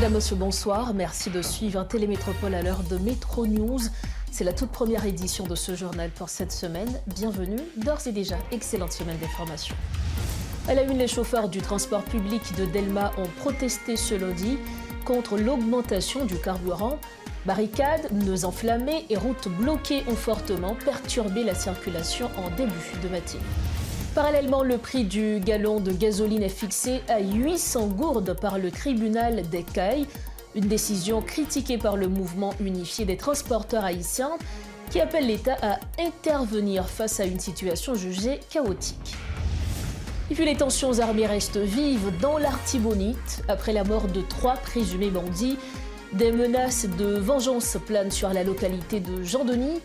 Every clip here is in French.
Madame, monsieur, bonsoir. Merci de suivre Télémétropole à l'heure de Métro News. C'est la toute première édition de ce journal pour cette semaine. Bienvenue, d'ores et déjà, excellente semaine d'information. À la une, les chauffeurs du transport public de Delma ont protesté ce lundi contre l'augmentation du carburant. Barricades, pneus enflammés et routes bloquées ont fortement perturbé la circulation en début de matinée. Parallèlement, le prix du gallon de gasoline est fixé à 800 gourdes par le tribunal des Cayes, une décision critiquée par le mouvement unifié des transporteurs haïtiens qui appelle l'État à intervenir face à une situation jugée chaotique. Et puis les tensions armées restent vives dans l'Artibonite après la mort de 3 présumés bandits. Des menaces de vengeance planent sur la localité de Jean-Denis.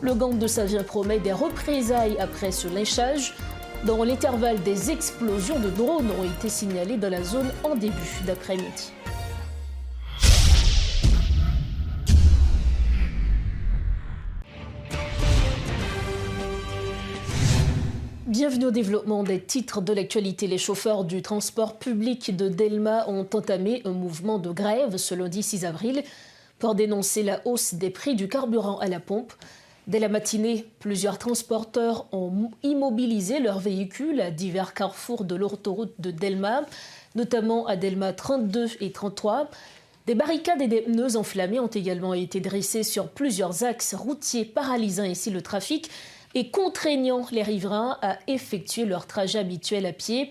Le gang de Savien promet des représailles après ce lynchage. Dans l'intervalle, des explosions de drones ont été signalées dans la zone en début d'après-midi. Bienvenue au développement des titres de l'actualité. Les chauffeurs du transport public de Delma ont entamé un mouvement de grève ce lundi 6 avril pour dénoncer la hausse des prix du carburant à la pompe. Dès la matinée, plusieurs transporteurs ont immobilisé leurs véhicules à divers carrefours de l'autoroute de Delma, notamment à Delma 32 et 33. Des barricades et des pneus enflammés ont également été dressés sur plusieurs axes routiers, paralysant ainsi le trafic et contraignant les riverains à effectuer leur trajet habituel à pied.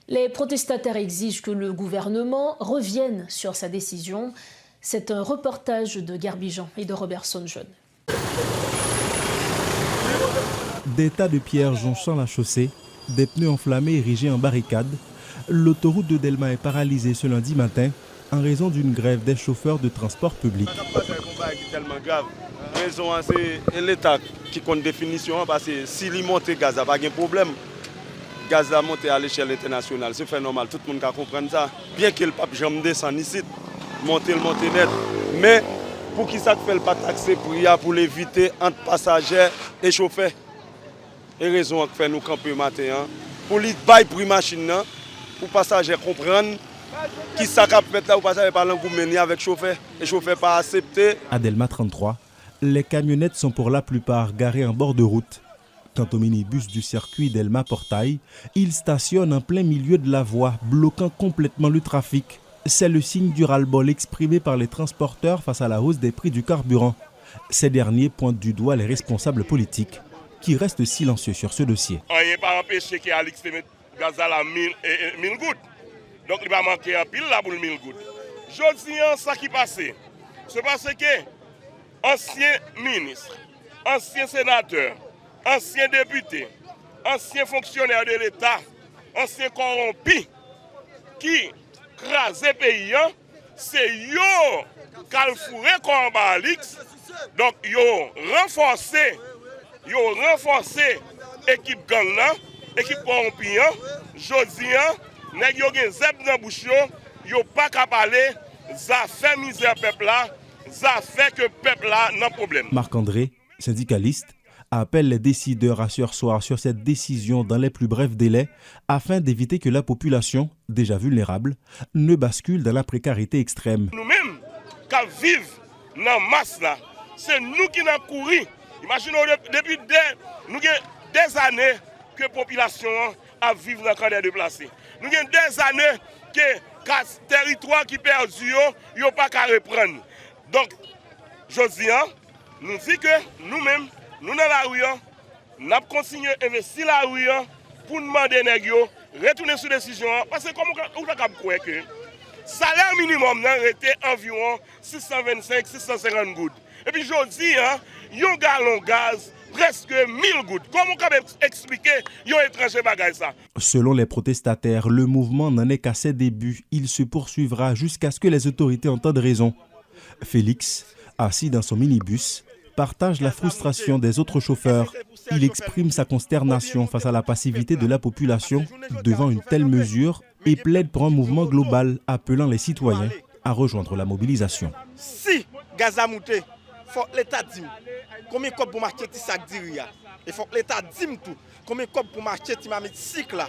Les protestataires exigent que le gouvernement revienne sur sa décision. C'est un reportage de Garbijan et de Robertson Jeune. Des tas de pierres jonchant la chaussée, des pneus enflammés érigés en barricade. L'autoroute de Delma est paralysée ce lundi matin en raison d'une grève des chauffeurs de transport public. C'est tellement grave. Raison, c'est l'État qui compte définition parce que s'il monte gaz, il n'y a pas de problème. Gaz a monté à l'échelle internationale, c'est fait normal, tout le monde comprend ça. Bien que le pape jamais descend ici, monter net. Mais pour qui ça fait le pas taxer pour l'éviter entre passagers et chauffeurs. Et raison que fait nous camper matin pour les bail pour machine pour passagers comprendre qui ça cap mettre là ou passager par l'engouement avec chauffeur et chauffeur pas accepté. À Delma 33, les camionnettes sont pour la plupart garées en bord de route. Quant au minibus du circuit Delma-Portail, il stationne en plein milieu de la voie, bloquant complètement le trafic. C'est le signe du ras-le-bol exprimé par les transporteurs face à la hausse des prix du carburant. Ces derniers pointent du doigt les responsables politiques qui restent silencieux sur ce dossier. On n'est pas empêché qu'il y ait le gaz à 1000 gouttes. Donc il va manquer un pile là pour 1000 gouttes. Je dis ça qui passe. C'est parce que anciens ministres, anciens sénateurs, anciens députés, anciens fonctionnaires de l'État, anciens corrompus qui crasent le pays, c'est eux qui ont fourré comme Balix. Donc ils ont renforcé l'équipe gang là, l'équipe corrompue. Je dis, nèg yo gen zeb dans bouche yo pas ka parler, ça fait misère peuple là. Ça fait que le peuple a un problème. Marc-André, syndicaliste, appelle les décideurs à surseoir sur cette décision dans les plus brefs délais afin d'éviter que la population, déjà vulnérable, ne bascule dans la précarité extrême. Nous-mêmes, qui vivons dans la masse, c'est nous qui avons couru. Imaginez, depuis des années que la population a vécu dans le camp des déplacés. Nous avons des années que le territoire qui est perdu, il n'y a pas qu'à reprendre. Donc, je dis, nous disons que nous-mêmes, nous dans la rue, nous avons continué à investir la rue pour demander à nous retourner sur la décision. Parce que comme vous avez croire que le salaire minimum était environ 625-650 gouttes. Et puis je dis, un gallon de gaz, presque 1000 gouttes. Comment on peut expliquer un étranger bagage ça? Selon les protestataires, le mouvement n'en est qu'à ses débuts. Il se poursuivra jusqu'à ce que les autorités entendent raison. Félix, assis dans son minibus, partage la frustration des autres chauffeurs. Il exprime sa consternation face à la passivité de la population devant une telle mesure et plaide pour un mouvement global appelant les citoyens à rejoindre la mobilisation. Si gaz a monté, il faut que l'État dise combien de copes pour marcher petit sac d'Iria. Il faut que l'État dise tout combien de copes pour marcher petit mamie cycle là.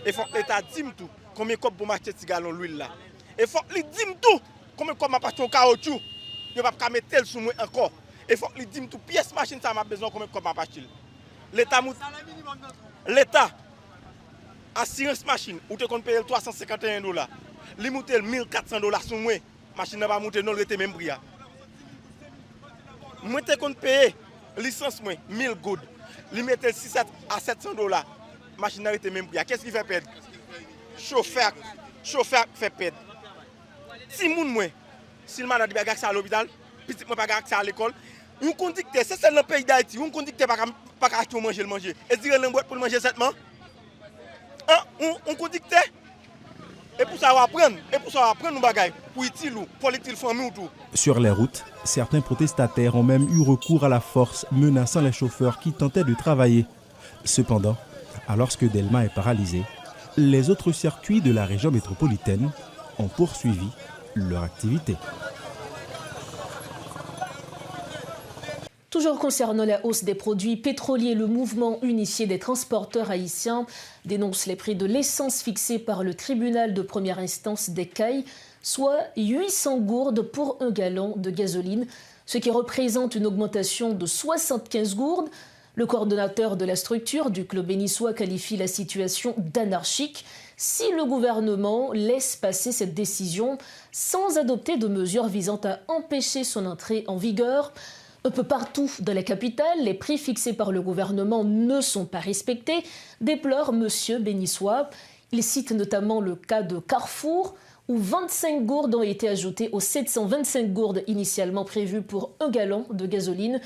Il faut que l'État dise tout combien de copes pour marcher petit gallon l'huile là. Il faut que l'État dise tout combien de m'a acheté un caoutchouc, je ne vais pas mettre le sous moi encore. Il faut que je dise tout pièce machine ça m'a besoin combien de m'a acheté. L'État assurance machine ou te compte payer $351. Li monte $1,400 sur moi, machine n'a pas monté non le même prix. Moi te compte payer licence moi 1000 good. Li mette 600 à $700. Machine n'a été même prix. Qu'est-ce qui fait perdre? Chauffeur fait perdre. Si moun moi, si le malade a accès à l'hôpital, petit moi pas accès à l'école, un conducteur, c'est ça dans le pays d'Haïti, un conducteur pas acheter manger. Et dire le boîte pour manger cette main. Un conducteur. Et pour ça apprendre nos bagages pour utile ou pour l'utile famille ou tout. Sur les routes, certains protestataires ont même eu recours à la force, menaçant les chauffeurs qui tentaient de travailler. Cependant, alors que Delma est paralysé, les autres circuits de la région métropolitaine ont poursuivi leur activité. Toujours concernant la hausse des produits pétroliers, le mouvement unifié des transporteurs haïtiens dénonce les prix de l'essence fixés par le tribunal de première instance des Cayes, soit 800 gourdes pour un gallon de gasoline, ce qui représente une augmentation de 75 gourdes. Le coordonnateur de la structure du club bénissois qualifie la situation d'anarchique si le gouvernement laisse passer cette décision sans adopter de mesures visant à empêcher son entrée en vigueur. Un peu partout dans la capitale, les prix fixés par le gouvernement ne sont pas respectés, déplore M. Bénissois. Il cite notamment le cas de Carrefour, où 25 gourdes ont été ajoutées aux 725 gourdes initialement prévues pour un gallon de gasoline.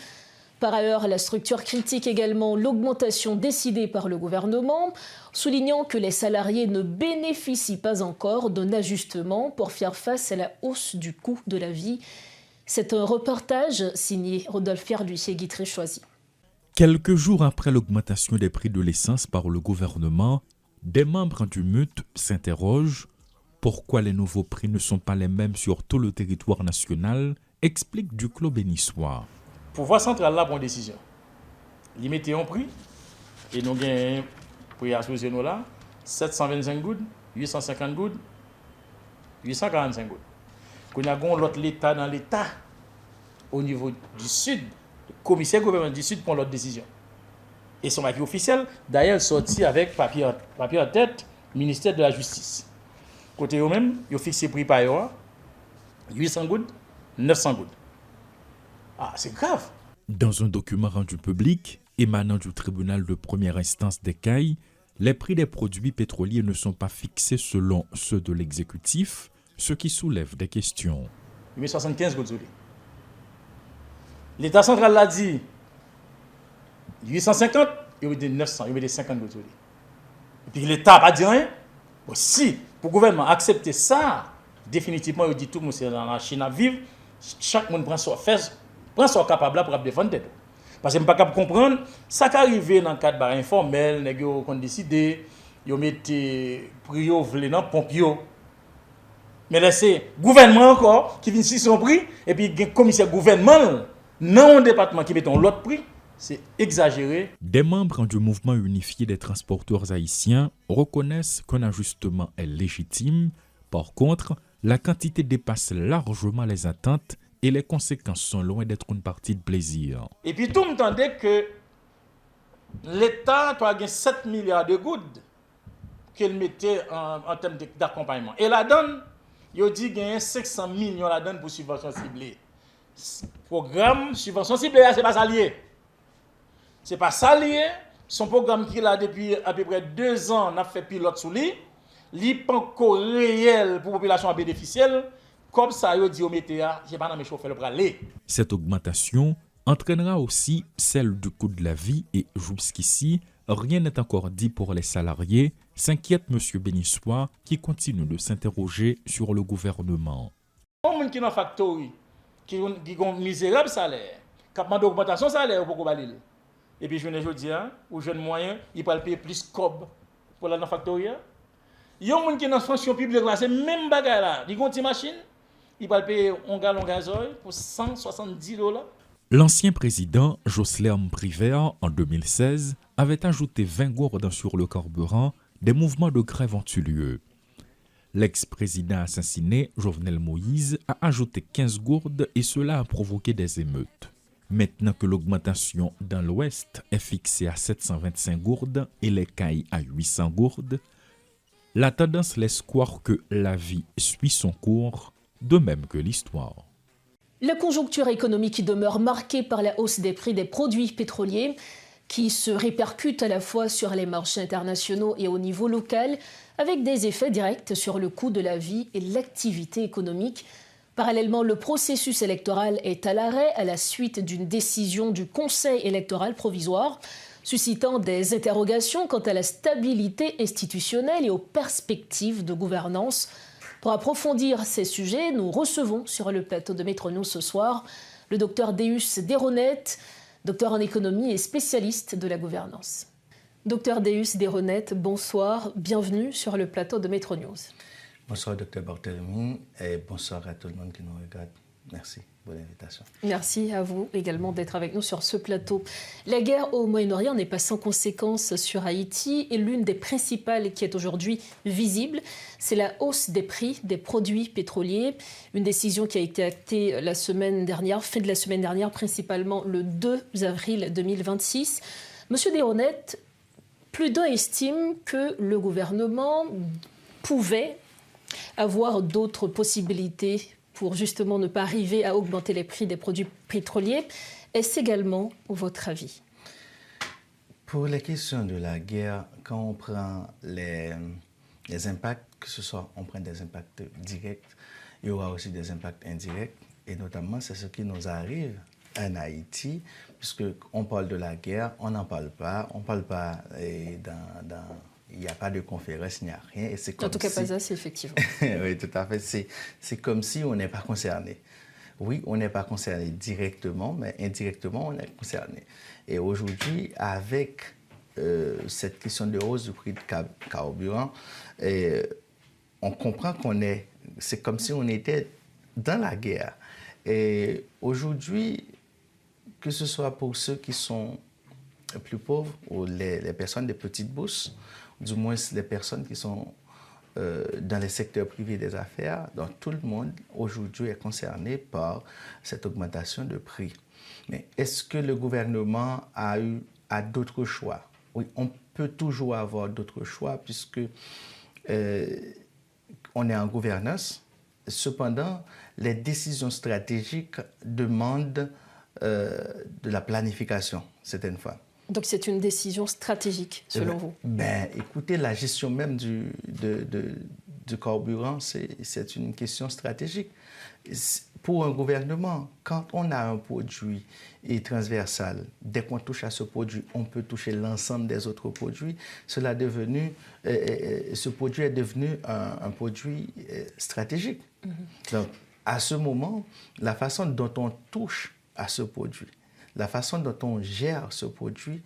Par ailleurs, la structure critique également l'augmentation décidée par le gouvernement, soulignant que les salariés ne bénéficient pas encore d'un ajustement pour faire face à la hausse du coût de la vie. C'est un reportage signé Rodolphe Ferluy et Guy Tréchoisy. Quelques jours après l'augmentation des prix de l'essence par le gouvernement, des membres du MUT s'interrogent pourquoi les nouveaux prix ne sont pas les mêmes sur tout le territoire national, explique Duclos bénissois. Pouvoir central là prend une décision. Limiter un prix et nous gagnons prix associé nous là 725 gouttes, 850 gouttes, 845 gouttes. Qu'on a l'autre l'État dans l'État au niveau du Sud, le commissaire gouvernement du Sud prend l'autre décision. Et son papier officiel, d'ailleurs, sorti avec papier en tête, ministère de la Justice. Côté eux-mêmes, ils ont fixé prix par heure, 800 gouttes, 900 gouttes. Ah, c'est grave. Dans un document rendu public, émanant du tribunal de première instance des Cayes, les prix des produits pétroliers ne sont pas fixés selon ceux de l'exécutif, ce qui soulève des questions. Il met 75 gouttes. L'État central l'a dit 850, il met 900, il met 50 gouttes. Et puis l'État n'a pas dit rien. Bon, si, pour le gouvernement accepter ça, définitivement, il dit tout le monde dans la Chine à vivre, chaque monde prend son fesse, prend son capable pour défendre tête. Parce que je ne suis pas capable de comprendre, ça qui arrive dans le cadre informel, les gens ont décidé, ils mettent prix dans le pompier. Mais là, c'est le gouvernement encore qui vient ici son prix, et puis il y a un commissaire gouvernement dans un département qui met l'autre prix. C'est exagéré. Des membres du mouvement unifié des transporteurs haïtiens reconnaissent qu'un ajustement est légitime. Par contre, la quantité dépasse largement les attentes et les conséquences sont loin d'être une partie de plaisir. Et puis tout le monde entendait que l'État a gagné 7 milliards de gouttes qu'il mettait en termes d'accompagnement. Et la donne, il a dit qu'il y a 500 millions la donne pour subvention ciblée. Programme subvention ciblée, ce n'est pas ça lié. Ce n'est pas ça lié. Son programme qu'il a depuis à peu près 2 ans, on a fait pilote sous lui. Il n'est pas encore réel pour la population bénéficiaire. Comme ça, il dit au météa, je n'ai pas de chauffeur pour aller. Cette augmentation entraînera aussi celle du coût de la vie et jusqu'ici, rien n'est encore dit pour les salariés, s'inquiète M. Bénissois qui continue de s'interroger sur le gouvernement. Les gens qui ont une factory, qui ont un misérable salaire, qui ont une augmentation de salaire pour qu'on et puis je ne dis pas, aux jeunes moyens, ils peuvent payer plus cob pour la factory. Il y a des gens qui ont une fonction publique, c'est le même bagage là. Ils ont une machine, ils peuvent payer un gallon de gasoil pour $170. L'ancien président Jocelyn Privert, en 2016, avait ajouté 20 gourdes sur le carburant, des mouvements de grève ont eu lieu. L'ex-président assassiné, Jovenel Moïse, a ajouté 15 gourdes et cela a provoqué des émeutes. Maintenant que l'augmentation dans l'Ouest est fixée à 725 gourdes et les Cayes à 800 gourdes, la tendance laisse croire que la vie suit son cours, de même que l'histoire. La conjoncture économique demeure marquée par la hausse des prix des produits pétroliers qui se répercute à la fois sur les marchés internationaux et au niveau local, avec des effets directs sur le coût de la vie et l'activité économique. Parallèlement, le processus électoral est à l'arrêt à la suite d'une décision du Conseil électoral provisoire, suscitant des interrogations quant à la stabilité institutionnelle et aux perspectives de gouvernance. Pour approfondir ces sujets, nous recevons sur le plateau de Métro News ce soir le docteur Deus Desronette, docteur en économie et spécialiste de la gouvernance. Docteur Deus Desronette, bonsoir, bienvenue sur le plateau de Métro News. Bonsoir docteur Barthélemy et bonsoir à tout le monde qui nous regarde. Merci pour l'invitation. Merci à vous également d'être avec nous sur ce plateau. La guerre au Moyen-Orient n'est pas sans conséquences sur Haïti et l'une des principales qui est aujourd'hui visible, c'est la hausse des prix des produits pétroliers. Une décision qui a été actée la semaine dernière, fin de la semaine dernière, principalement le 2 avril 2026. Monsieur Desronette, plus d'un estime que le gouvernement pouvait avoir d'autres possibilités pour justement ne pas arriver à augmenter les prix des produits pétroliers. Est-ce également votre avis? Pour les questions de la guerre, quand on prend les impacts, que ce soit on prend des impacts directs, il y aura aussi des impacts indirects, et notamment c'est ce qui nous arrive en Haïti, puisqu'on parle de la guerre, on n'en parle pas, on ne parle pas il n'y a pas de conférence, il n'y a rien. Et c'est comme en tout cas, pas assez, effectivement. Oui, tout à fait. C'est comme si on n'est pas concerné. Oui, on n'est pas concerné directement, mais indirectement, on est concerné. Et aujourd'hui, avec cette question de hausse du prix de carburant, on comprend c'est comme si on était dans la guerre. Et aujourd'hui, que ce soit pour ceux qui sont plus pauvres ou les personnes des petites bourses, du moins les personnes qui sont dans les secteurs privés des affaires, donc tout le monde aujourd'hui est concerné par cette augmentation de prix. Mais est-ce que le gouvernement a d'autres choix? Oui, on peut toujours avoir d'autres choix puisque on est en gouvernance. Cependant, les décisions stratégiques demandent de la planification, certaines fois. Donc c'est une décision stratégique, selon vous? Écoutez, la gestion même du carburant, c'est une question stratégique. Pour un gouvernement, quand on a un produit transversal, dès qu'on touche à ce produit, on peut toucher l'ensemble des autres produits. Ce produit est devenu un produit stratégique. Mm-hmm. Donc, à ce moment, la façon dont on touche à ce produit, la façon dont on gère ce produit,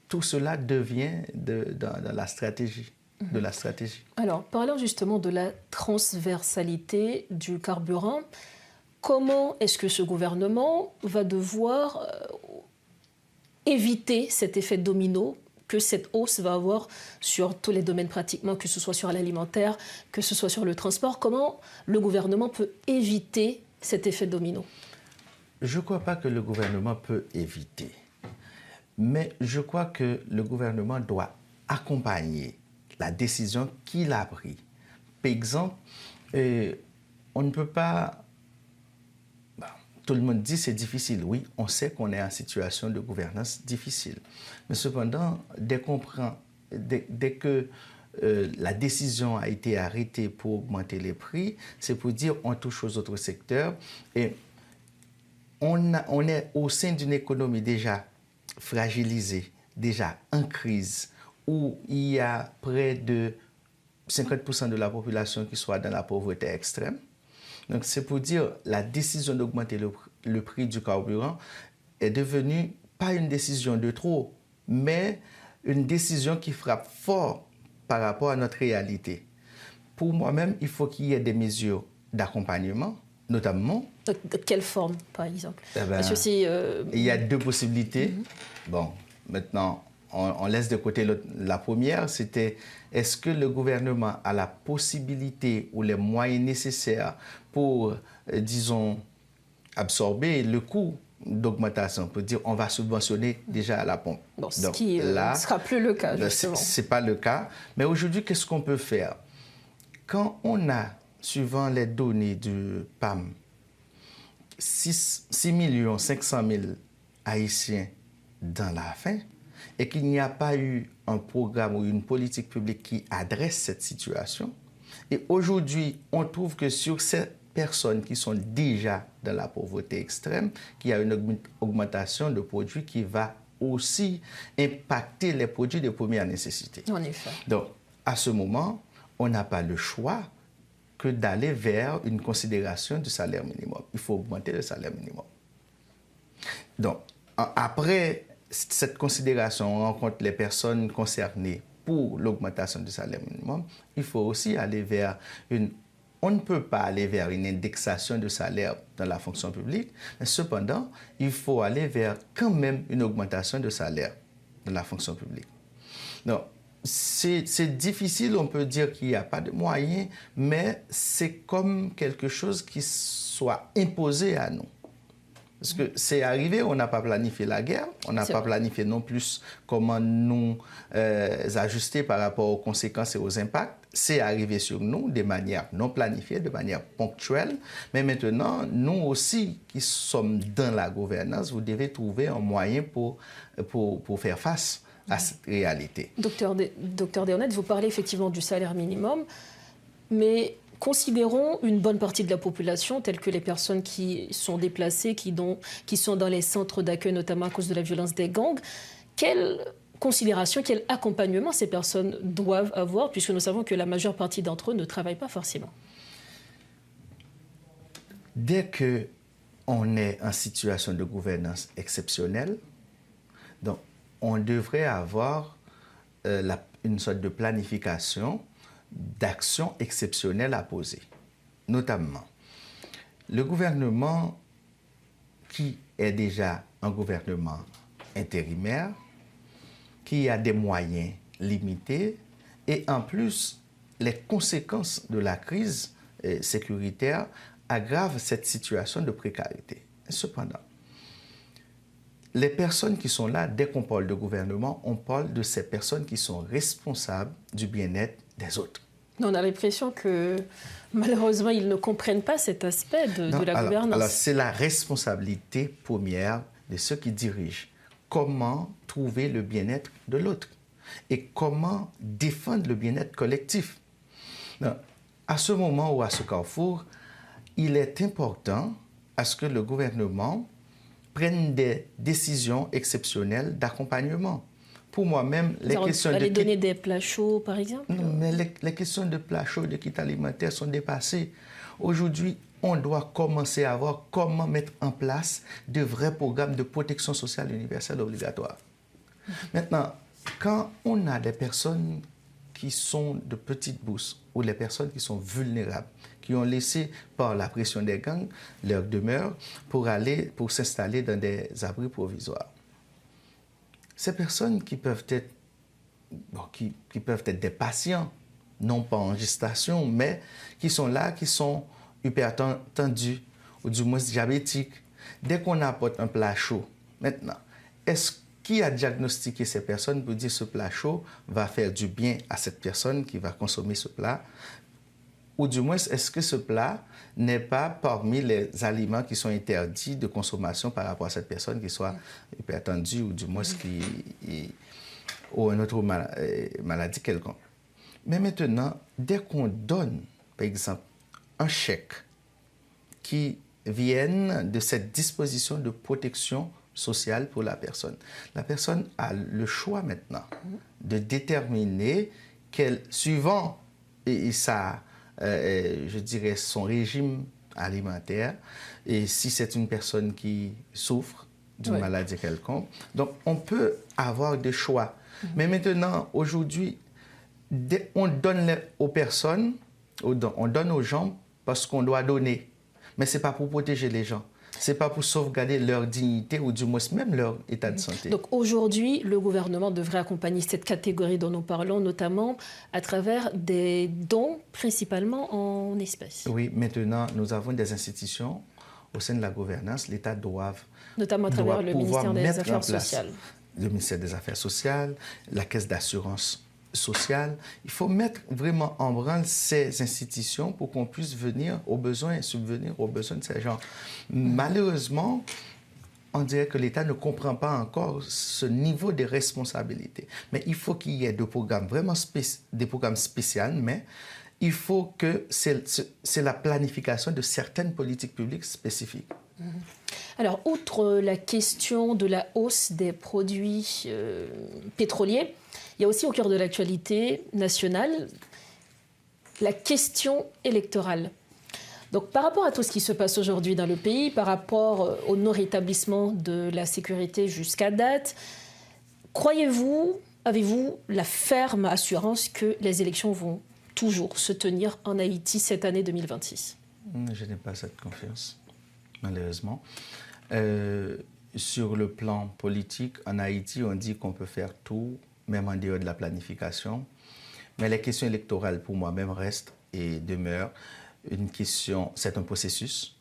tout cela devient dans la stratégie, de la stratégie. Alors, parlons justement de la transversalité du carburant. Comment est-ce que ce gouvernement va devoir éviter cet effet domino que cette hausse va avoir sur tous les domaines pratiquement, que ce soit sur l'alimentaire, que ce soit sur le transport? Comment le gouvernement peut éviter cet effet domino? Je ne crois pas que le gouvernement peut éviter, mais je crois que le gouvernement doit accompagner la décision qu'il a prise. Par exemple, on ne peut pas... tout le monde dit que c'est difficile. Oui, on sait qu'on est en situation de gouvernance difficile. Mais cependant, dès que la décision a été arrêtée pour augmenter les prix, c'est pour dire qu'on touche aux autres secteurs. Et on est au sein d'une économie déjà fragilisée, déjà en crise, où il y a près de 50% de la population qui soit dans la pauvreté extrême. Donc c'est pour dire la décision d'augmenter le prix du carburant est devenue pas une décision de trop, mais une décision qui frappe fort par rapport à notre réalité. Pour moi-même, il faut qu'il y ait des mesures d'accompagnement, notamment. De quelle forme, par exemple? Il y a deux possibilités. Mm-hmm. Bon, maintenant, on laisse de côté la première, c'était est-ce que le gouvernement a la possibilité ou les moyens nécessaires pour, disons, absorber le coût d'augmentation, pour dire on va subventionner déjà à la pompe. Bon, ce qui ne sera plus le cas, justement. Ce n'est pas le cas. Mais aujourd'hui, qu'est-ce qu'on peut faire? Quand on a, suivant les données du PAM, 6 500 000 Haïtiens dans la faim, et qu'il n'y a pas eu un programme ou une politique publique qui adresse cette situation, et aujourd'hui, on trouve que sur ces personnes qui sont déjà dans la pauvreté extrême, qu'il y a une augmentation de produits qui va aussi impacter les produits de première nécessité. En effet. Donc, à ce moment, on n'a pas le choix que d'aller vers une considération du salaire minimum. Il faut augmenter le salaire minimum. Donc, après cette considération, on rencontre les personnes concernées pour l'augmentation du salaire minimum. Il faut aussi aller vers on ne peut pas aller vers une indexation de salaire dans la fonction publique, mais cependant, il faut aller vers quand même une augmentation de salaire dans la fonction publique. Donc, c'est difficile, on peut dire qu'il n'y a pas de moyens, mais c'est comme quelque chose qui soit imposé à nous. Parce que c'est arrivé, on n'a pas planifié la guerre, on n'a pas planifié non plus comment nous ajuster par rapport aux conséquences et aux impacts. C'est arrivé sur nous de manière non planifiée, de manière ponctuelle. Mais maintenant, nous aussi qui sommes dans la gouvernance, vous devez trouver un moyen pour faire face à cette réalité. Docteur Deshonnette, vous parlez effectivement du salaire minimum, mais considérons une bonne partie de la population, telle que les personnes qui sont déplacées, qui sont dans les centres d'accueil, notamment à cause de la violence des gangs. Quelle considération, quel accompagnement ces personnes doivent avoir, puisque nous savons que la majeure partie d'entre eux ne travaillent pas forcément? Dès qu'on est en situation de gouvernance exceptionnelle, donc on devrait avoir une sorte de planification d'actions exceptionnelles à poser. Notamment, le gouvernement qui est déjà un gouvernement intérimaire, qui a des moyens limités, et en plus, les conséquences de la crise sécuritaire aggravent cette situation de précarité. Cependant, les personnes qui sont là, dès qu'on parle de gouvernement, on parle de ces personnes qui sont responsables du bien-être des autres. On a l'impression que malheureusement, ils ne comprennent pas cet aspect de la gouvernance. Alors, c'est la responsabilité première de ceux qui dirigent. Comment trouver le bien-être de l'autre et comment défendre le bien-être collectif. Donc, à ce moment ou à ce carrefour, il est important à ce que le gouvernement prenne des décisions exceptionnelles d'accompagnement. Pour moi-même, les questions de donner des plats chauds, par exemple? Non, mais les questions de plats chauds, de kits alimentaires sont dépassées. Aujourd'hui, on doit commencer à voir comment mettre en place de vrais programmes de protection sociale universelle obligatoire. Maintenant, quand on a des personnes qui sont de petites bourses ou les personnes qui sont vulnérables, qui ont laissé par la pression des gangs leur demeure pour s'installer dans des abris provisoires. Ces personnes qui peuvent être, qui peuvent être des patients, non pas en gestation, mais qui sont là, qui sont hypertendus ou du moins diabétiques. Dès qu'on apporte un plat chaud, maintenant, qui a diagnostiqué ces personnes pour dire ce plat chaud va faire du bien à cette personne qui va consommer ce plat? Ou du moins, est-ce que ce plat n'est pas parmi les aliments qui sont interdits de consommation par rapport à cette personne qui soit hypertendue ou du moins ou une autre maladie quelconque? Mais maintenant, dès qu'on donne, par exemple, un chèque qui vienne de cette disposition de protection sociale pour la personne a le choix maintenant de déterminer suivant je dirais son régime alimentaire, et si c'est une personne qui souffre d'une maladie quelconque. Donc, on peut avoir des choix. Mais maintenant, aujourd'hui, on donne aux personnes, on donne aux gens parce qu'on doit donner. Mais ce n'est pas pour protéger les gens. Ce n'est pas pour sauvegarder leur dignité ou du moins même leur état de santé. Donc aujourd'hui, le gouvernement devrait accompagner cette catégorie dont nous parlons, notamment à travers des dons, principalement en espèces. Oui, maintenant, nous avons des institutions au sein de la gouvernance. L'État doit notamment à travers le ministère des Affaires sociales. Le ministère des Affaires sociales, la Caisse d'assurance sociale. Il faut mettre vraiment en branle ces institutions pour qu'on puisse venir aux besoins et subvenir aux besoins de ces gens. Malheureusement, on dirait que l'État ne comprend pas encore ce niveau de responsabilité. Mais il faut qu'il y ait des programmes vraiment des programmes spéciaux, mais il faut que c'est la planification de certaines politiques publiques spécifiques. Alors, outre la question de la hausse des produits pétroliers, il y a aussi au cœur de l'actualité nationale la question électorale. Donc, par rapport à tout ce qui se passe aujourd'hui dans le pays, par rapport au non-rétablissement de la sécurité jusqu'à date, croyez-vous, avez-vous la ferme assurance que les élections vont toujours se tenir en Haïti cette année 2026? Je n'ai pas cette confiance, malheureusement. Sur le plan politique, en Haïti, on dit qu'on peut faire tout, même en dehors de la planification. Mais les questions électorales, pour moi-même, restent et demeurent une question, c'est un processus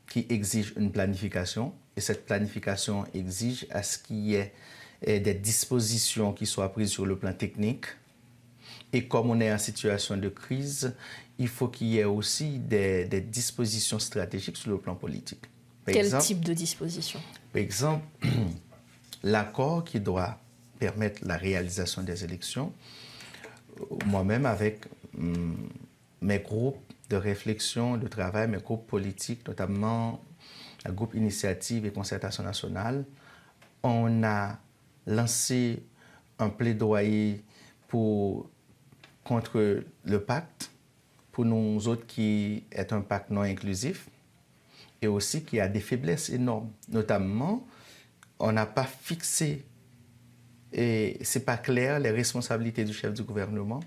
qui exige une planification. Et cette planification exige à ce qu'il y ait des dispositions qui soient prises sur le plan technique. Et comme on est en situation de crise, il faut qu'il y ait aussi des dispositions stratégiques sur le plan politique. Quel type de dispositions? Par exemple, l'accord qui doit permettre la réalisation des élections. Moi-même, avec mes groupes de réflexion, de travail, mes groupes politiques, notamment le groupe Initiative et Concertation Nationale, on a lancé un plaidoyer contre le pacte, pour nous autres qui est un pacte non inclusif, et aussi qui a des faiblesses énormes. Notamment, on n'a pas fixé, et ce n'est pas clair, les responsabilités du chef du gouvernement.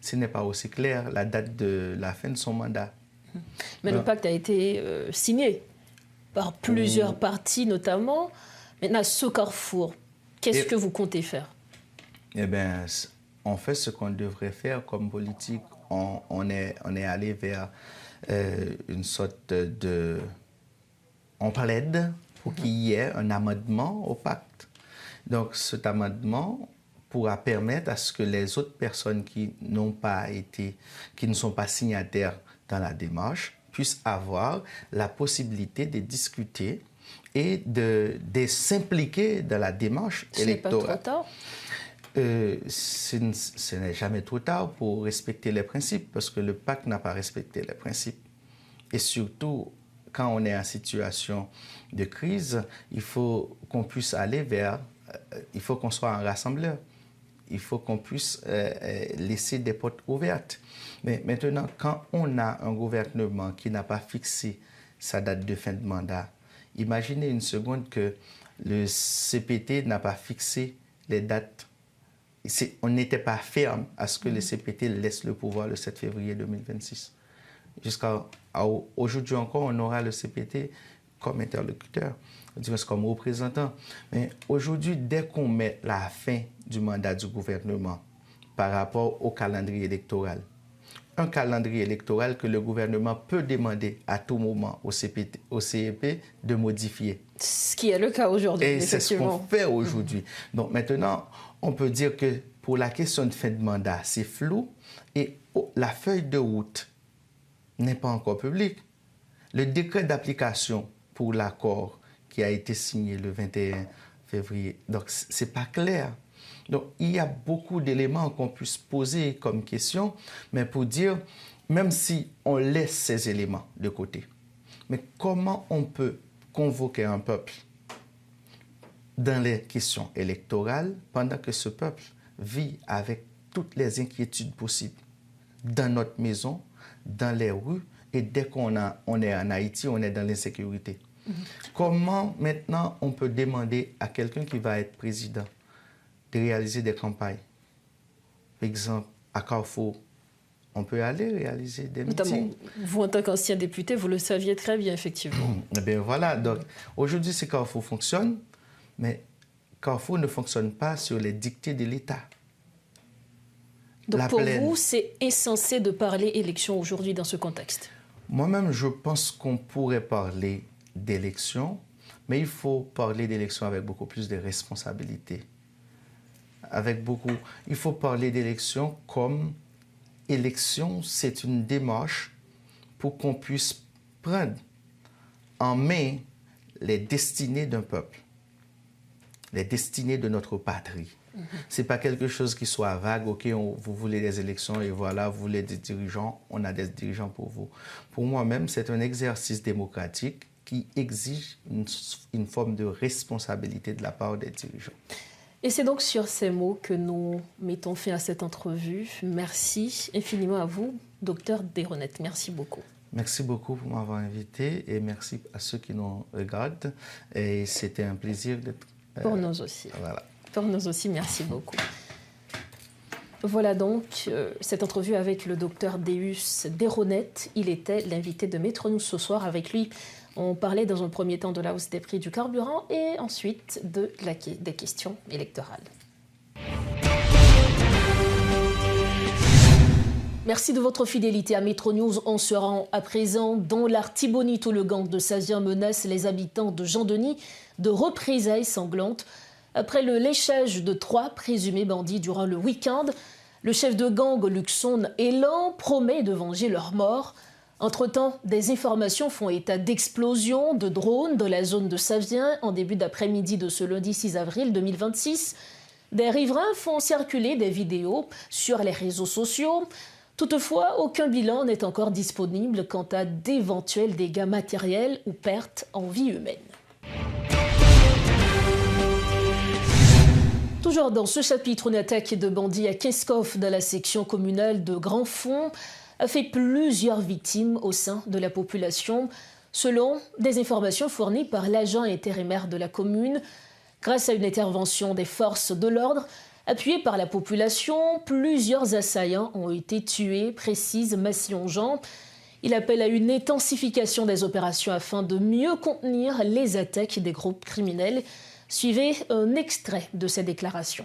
Ce n'est pas aussi clair la date de la fin de son mandat. Mais le pacte a été signé par plusieurs partis, notamment. Maintenant, ce carrefour, qu'est-ce que vous comptez faire? Eh bien, on fait ce qu'on devrait faire comme politique. On est allé vers une sorte de... On plaide pour qu'il y ait un amendement au pacte. Donc, cet amendement pourra permettre à ce que les autres personnes qui ne sont pas signataires dans la démarche puissent avoir la possibilité de discuter et de s'impliquer dans la démarche électorale. Ce n'est pas trop tard? Ce n'est jamais trop tard pour respecter les principes, parce que le pacte n'a pas respecté les principes. Et surtout, quand on est en situation de crise, il faut qu'on puisse aller il faut qu'on soit un rassembleur. Il faut qu'on puisse laisser des portes ouvertes. Mais maintenant, quand on a un gouvernement qui n'a pas fixé sa date de fin de mandat, imaginez une seconde que le CPT n'a pas fixé les dates. On n'était pas ferme à ce que le CPT laisse le pouvoir le 7 février 2026. Jusqu'à aujourd'hui encore, on aura le CPT comme interlocuteur, comme représentant. Mais aujourd'hui, dès qu'on met la fin du mandat du gouvernement par rapport au calendrier électoral, un calendrier électoral que le gouvernement peut demander à tout moment au CEP de modifier. Ce qui est le cas aujourd'hui, et c'est ce qu'on fait aujourd'hui. Donc maintenant, on peut dire que pour la question de fin de mandat, c'est flou et la feuille de route n'est pas encore publique. Le décret d'application pour l'accord qui a été signé le 21 février, donc ce n'est pas clair. Donc il y a beaucoup d'éléments qu'on puisse poser comme question, mais pour dire, même si on laisse ces éléments de côté, mais comment on peut convoquer un peuple dans les questions électorales pendant que ce peuple vit avec toutes les inquiétudes possibles dans notre maison, dans les rues, et dès qu'on est en Haïti, on est dans l'insécurité. Comment maintenant on peut demander à quelqu'un qui va être président de réaliser des campagnes, par exemple à Carrefour, on peut aller réaliser des Notamment, meetings. vous, en tant qu'ancien député, vous le saviez très bien, effectivement. Eh bien voilà, donc aujourd'hui, c'est Carrefour fonctionne, mais Carrefour ne fonctionne pas sur les dictées de l'État. Donc pour vous, c'est insensé de parler élection aujourd'hui dans ce contexte? Moi-même, je pense qu'on pourrait parler d'élection, mais il faut parler d'élection avec beaucoup plus de responsabilités. Il faut parler d'élection comme élection, c'est une démarche pour qu'on puisse prendre en main les destinées d'un peuple, les destinées de notre patrie. C'est pas quelque chose qui soit vague. OK, vous voulez des élections et voilà, vous voulez des dirigeants, on a des dirigeants pour vous. Pour moi-même, c'est un exercice démocratique qui exige une forme de responsabilité de la part des dirigeants. Et c'est donc sur ces mots que nous mettons fin à cette entrevue. Merci infiniment à vous, Dr Desronette. Merci beaucoup. Merci beaucoup pour m'avoir invité et merci à ceux qui nous regardent. Et c'était un plaisir d'être... Pour nous aussi. Voilà. Pour nous aussi, merci beaucoup. Voilà donc cette entrevue avec le docteur Deus Desronette. Il était l'invité de Métro News ce soir. Avec lui, on parlait dans un premier temps de la hausse des prix du carburant et ensuite des questions électorales. Merci de votre fidélité à Métro News. On se rend à présent dans l'Artibonite où le gang de Sazien menace les habitants de Jean-Denis de représailles sanglantes. Après le léchage de 3 présumés bandits durant le week-end, le chef de gang Luxon Elan promet de venger leur mort. Entre-temps, des informations font état d'explosions de drones dans la zone de Savien en début d'après-midi de ce lundi 6 avril 2026. Des riverains font circuler des vidéos sur les réseaux sociaux. Toutefois, aucun bilan n'est encore disponible quant à d'éventuels dégâts matériels ou pertes en vie humaine. Toujours dans ce chapitre, une attaque de bandits à Kinskov dans la section communale de Grand Fond a fait plusieurs victimes au sein de la population, selon des informations fournies par l'agent intérimaire de la commune. Grâce à une intervention des forces de l'ordre, appuyée par la population, plusieurs assaillants ont été tués, précise Massillon-Jean. Il appelle à une intensification des opérations afin de mieux contenir les attaques des groupes criminels. Suivez un extrait de ces déclarations.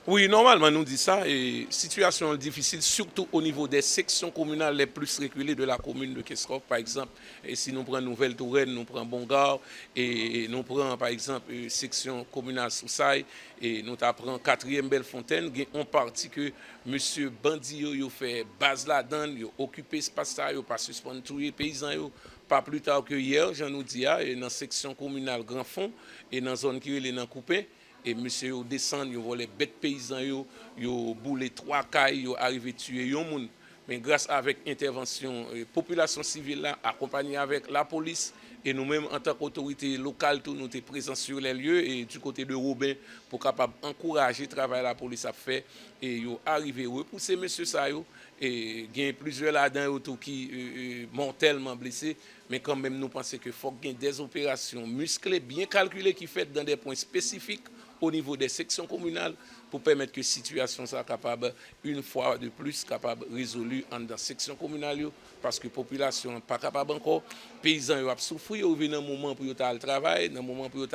Oui, normalement, nous dit ça. Et situation difficile, surtout au niveau des sections communales les plus reculées de la commune de Kinskov, par exemple. Et si nous prenons Nouvelle-Touraine, nous prenons Bongar, et nous prenons, par exemple, section communale Soussaï, et nous apprenons 4e Bellefontaine, il y a un parti que M. Bandi a fait base là-dedans, il a occupé ce espace, il n'a pas suspendu tous les paysans. Pas plus tard que hier, j'en nous dis, dans la section communale Grand Fond, et dans la zone qui est dans Coupé. Et monsieur yo descend, yo volé bêtes paysans yo boulé 3 cailles, yo arrivé tuer yon moun. Mais grâce avec intervention population civile là accompagnée avec la police et nous-mêmes en tant qu'autorité locale tout nous étions présents sur les lieux et du côté de Robin pour capable encourager le travail la police a fait et yo arrivé repousser monsieur ça yo et il y a plusieurs là-dedans qui mortellement blessés. Mais quand même, nous pensons qu'il faut qu'il y ait des opérations musclées, bien calculées, qui faites dans des points spécifiques au niveau des sections communales pour permettre que la situation soit capable, une fois de plus, capable résolue dans la section communale parce que la population n'est pas capable encore. Les paysans ont souffert, ils viennent dans un moment pour le travail, dans un moment pour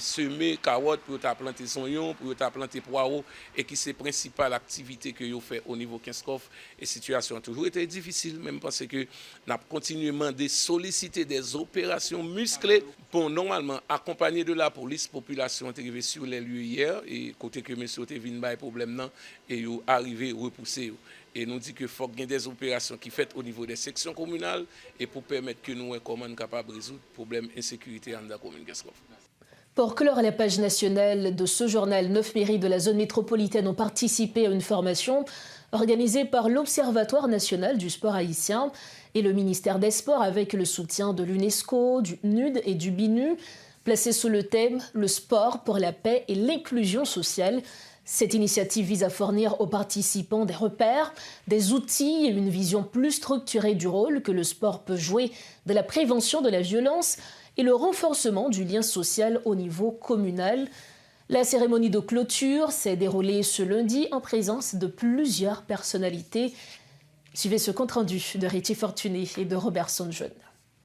semer carottes, pour planter soignons, pour planter poireaux, et qui c'est la principale activité que vous faites au niveau Kinskov. Et la situation a toujours été difficile, même parce que nous avons continuellement solliciter des opérations musclées pour normalement accompagner de la police. La population est arrivée sur les lieux hier et côté que M. Tevin Bay problème et ils sont arrivés à repousser. Et nous dit qu'il faut qu'il y ait des opérations qui faites au niveau des sections communales et pour permettre que nous soyons capables de résoudre le problème d'insécurité dans la commune de Kinskov. Pour clore la page nationale de ce journal, 9 mairies de la zone métropolitaine ont participé à une formation organisée par l'Observatoire national du sport haïtien et le ministère des Sports avec le soutien de l'UNESCO, du NUD et du BINU, placé sous le thème « Le sport pour la paix et l'inclusion sociale ». Cette initiative vise à fournir aux participants des repères, des outils et une vision plus structurée du rôle que le sport peut jouer dans la prévention de la violence et le renforcement du lien social au niveau communal. La cérémonie de clôture s'est déroulée ce lundi en présence de plusieurs personnalités. Suivez ce compte-rendu de Richie Fortuné et de Robertson Jeune.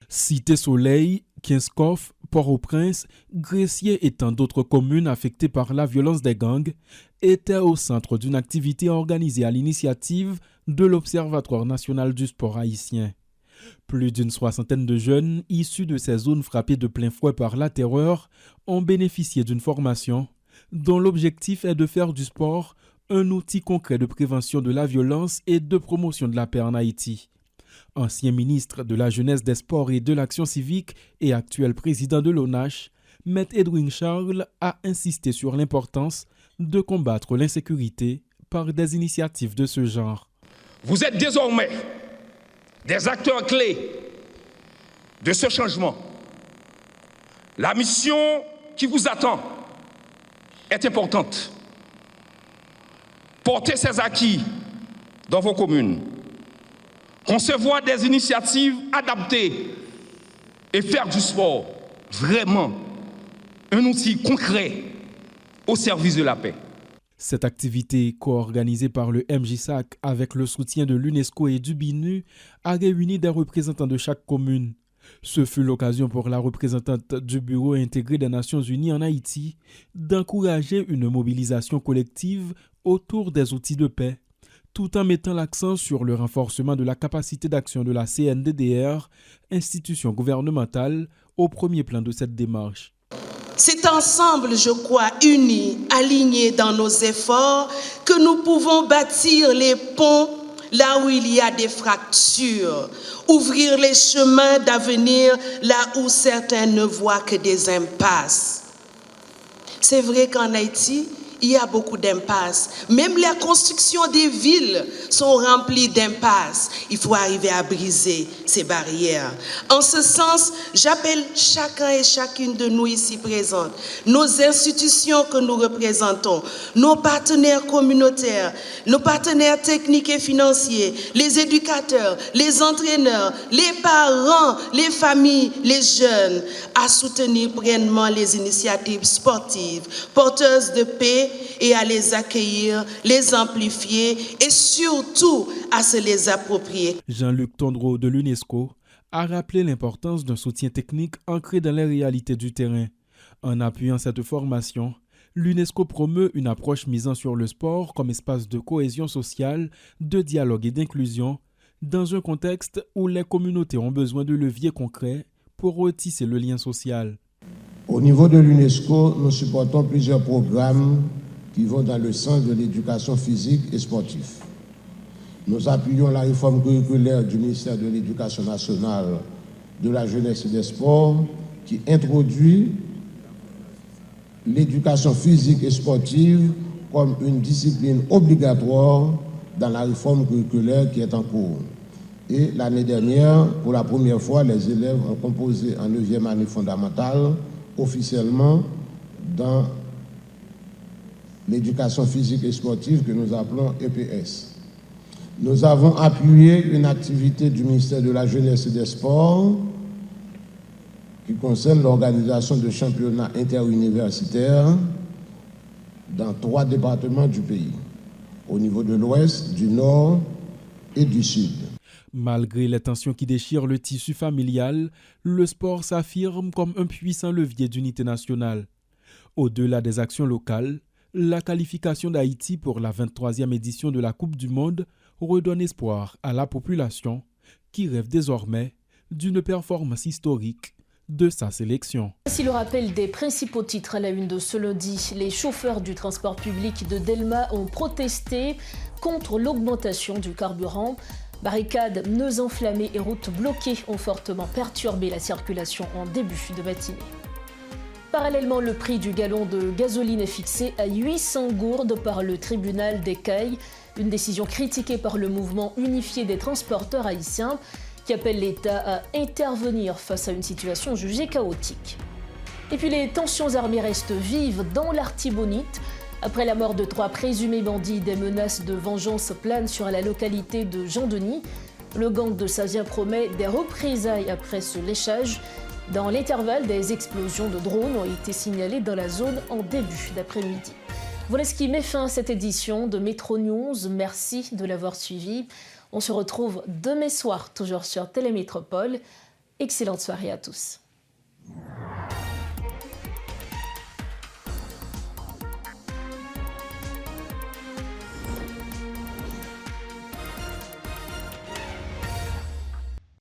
Cité Soleil, Kinskov, Port-au-Prince, Gressier et tant d'autres communes affectées par la violence des gangs étaient au centre d'une activité organisée à l'initiative de l'Observatoire national du sport haïtien. Plus d'une soixantaine de jeunes issus de ces zones frappées de plein fouet par la terreur ont bénéficié d'une formation dont l'objectif est de faire du sport un outil concret de prévention de la violence et de promotion de la paix en Haïti. Ancien ministre de la Jeunesse, des Sports et de l'Action civique et actuel président de l'ONACH, M. Edwin Charles a insisté sur l'importance de combattre l'insécurité par des initiatives de ce genre. Vous êtes désormais des acteurs clés de ce changement. La mission qui vous attend est importante. Portez ces acquis dans vos communes. Concevoir des initiatives adaptées et faire du sport vraiment un outil concret au service de la paix. Cette activité, co-organisée par le MJSAC avec le soutien de l'UNESCO et du BINU, a réuni des représentants de chaque commune. Ce fut l'occasion pour la représentante du Bureau intégré des Nations Unies en Haïti d'encourager une mobilisation collective autour des outils de paix, tout en mettant l'accent sur le renforcement de la capacité d'action de la CNDDR, institution gouvernementale, au premier plan de cette démarche. C'est ensemble, je crois, unis, alignés dans nos efforts, que nous pouvons bâtir les ponts là où il y a des fractures, ouvrir les chemins d'avenir là où certains ne voient que des impasses. C'est vrai qu'en Haïti, il y a beaucoup d'impasses. Même la construction des villes sont remplies d'impasses. Il faut arriver à briser ces barrières. En ce sens, j'appelle chacun et chacune de nous ici présentes, nos institutions que nous représentons, nos partenaires communautaires, nos partenaires techniques et financiers, les éducateurs, les entraîneurs, les parents, les familles, les jeunes, à soutenir pleinement les initiatives sportives, porteuses de paix, et à les accueillir, les amplifier et surtout à se les approprier. Jean-Luc Tondreau de l'UNESCO a rappelé l'importance d'un soutien technique ancré dans les réalités du terrain. En appuyant cette formation, l'UNESCO promeut une approche misant sur le sport comme espace de cohésion sociale, de dialogue et d'inclusion, dans un contexte où les communautés ont besoin de leviers concrets pour retisser le lien social. Au niveau de l'UNESCO, nous supportons plusieurs programmes qui vont dans le sens de l'éducation physique et sportive. Nous appuyons la réforme curriculaire du ministère de l'Éducation nationale, de la jeunesse et des sports, qui introduit l'éducation physique et sportive comme une discipline obligatoire dans la réforme curriculaire qui est en cours. Et l'année dernière, pour la première fois, les élèves ont composé en 9e année fondamentale officiellement dans l'éducation physique et sportive que nous appelons EPS. Nous avons appuyé une activité du ministère de la Jeunesse et des Sports qui concerne l'organisation de championnats interuniversitaires dans 3 départements du pays, au niveau de l'Ouest, du Nord et du Sud. Malgré les tensions qui déchirent le tissu familial, le sport s'affirme comme un puissant levier d'unité nationale. Au-delà des actions locales, la qualification d'Haïti pour la 23e édition de la Coupe du Monde redonne espoir à la population qui rêve désormais d'une performance historique de sa sélection. Voici le rappel des principaux titres à la une de ce lundi. Les chauffeurs du transport public de Delma ont protesté contre l'augmentation du carburant. Barricades, nœuds enflammés et routes bloquées ont fortement perturbé la circulation en début de matinée. Parallèlement, le prix du gallon de gasoline est fixé à 800 gourdes par le tribunal d'Écaille, une décision critiquée par le mouvement unifié des transporteurs haïtiens qui appelle l'État à intervenir face à une situation jugée chaotique. Et puis les tensions armées restent vives dans l'Artibonite. Après la mort de 3 présumés bandits, des menaces de vengeance planent sur la localité de Jean-Denis. Le gang de Savien promet des représailles après ce léchage. Dans l'intervalle, des explosions de drones ont été signalées dans la zone en début d'après-midi. Voilà ce qui met fin à cette édition de Métro News. Merci de l'avoir suivi. On se retrouve demain soir, toujours sur Télémétropole. Excellente soirée à tous.